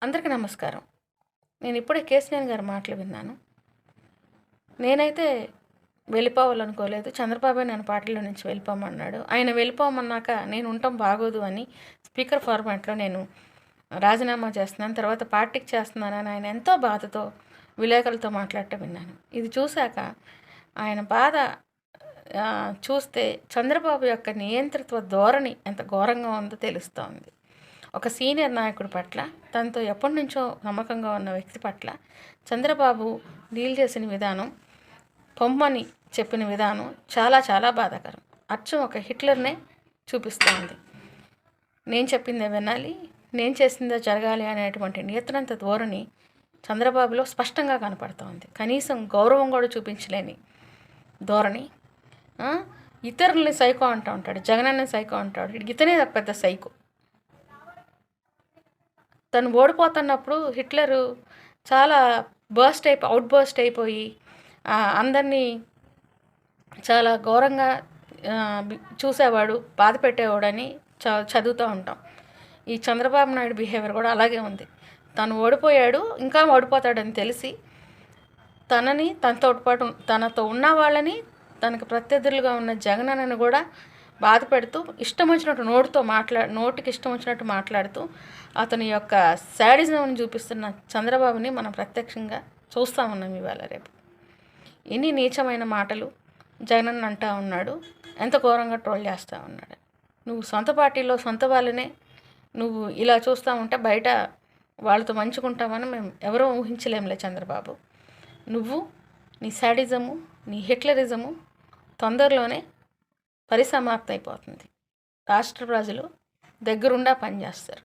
అందరికీ నమస్కారం. నేను ఇప్పుడే కేశినేని గారి మాటలు విన్నాను. నేనైతే వెళ్ళిపోవాలనుకోలేదు. చంద్రబాబే నన్ను పార్టీలో నుంచి వెళ్ళిపోమన్నాడు. ఆయన వెళ్ళిపోమన్నాక నేను ఉండటం బాగోదు అని స్పీకర్ ఫార్మాట్లో నేను రాజీనామా చేస్తున్నాను, తర్వాత పార్టీకి చేస్తున్నానని ఆయన ఎంతో బాధతో విలేకరులతో మాట్లాడటం విన్నాను. ఇది చూశాక ఆయన బాధ చూస్తే చంద్రబాబు యొక్క నియంతృత్వ ధోరణి ఎంత ఘోరంగా ఉందో తెలుస్తోంది. ఒక సీనియర్ నాయకుడి పట్ల, తనతో ఎప్పటి నుంచో నమ్మకంగా ఉన్న వ్యక్తి పట్ల చంద్రబాబు డీల్ చేసిన విధానం, పొమ్మని చెప్పిన విధానం చాలా చాలా బాధాకరం. అచ్చం ఒక హిట్లర్నే చూపిస్తోంది. నేను చెప్పిందే వినాలి, నేను చేసిందే జరగాలి అనేటువంటి నియంత్రణత ధోరణి చంద్రబాబులో స్పష్టంగా కనపడుతోంది. కనీసం గౌరవం కూడా చూపించలేని ధోరణి. ఇతరుల్ని సైకో అంటూ ఉంటాడు, జగనన్న సైకో అంటాడు. ఇతనే పెద్ద సైకో. తను ఓడిపోతున్నప్పుడు హిట్లరు చాలా అవుట్ బర్స్ట్ అయిపోయి అందరినీ చాలా ఘోరంగా చూసేవాడు, బాధ పెట్టేవాడని చదువుతూ ఉంటాం. ఈ చంద్రబాబు నాయుడు బిహేవియర్ కూడా అలాగే ఉంది. తను ఓడిపోయాడు, ఇంకా ఓడిపోతాడని తెలిసి తనతో ఉన్న వాళ్ళని, తనకు ప్రత్యర్థులుగా ఉన్న జగనన్నను కూడా బాధ పెడుతూ ఇష్టం వచ్చినట్టు నోటికి ఇష్టం వచ్చినట్టు మాట్లాడుతూ అతని యొక్క శాడిజంని చూపిస్తున్న చంద్రబాబుని మనం ప్రత్యక్షంగా చూస్తూ ఉన్నాం ఇవాళ రేపు. ఇన్ని నీచమైన మాటలు జగనన్న అంటూ ఉన్నాడు, ఎంత ఘోరంగా ట్రోల్ చేస్తూ ఉన్నాడు. నువ్వు సొంత పార్టీలో సొంత వాళ్ళనే నువ్వు ఇలా చూస్తూ ఉంటే బయట వాళ్ళతో మంచుకుంటామని మేము ఎవరూ ఊహించలేంలే చంద్రబాబు. నువ్వు నీ శాడిజము, నీ హిట్లరిజము తొందరలోనే పరిసమాప్తి అయిపోతుంది. రాష్ట్ర ప్రజలు దగ్గరుండా పనిచేస్తారు.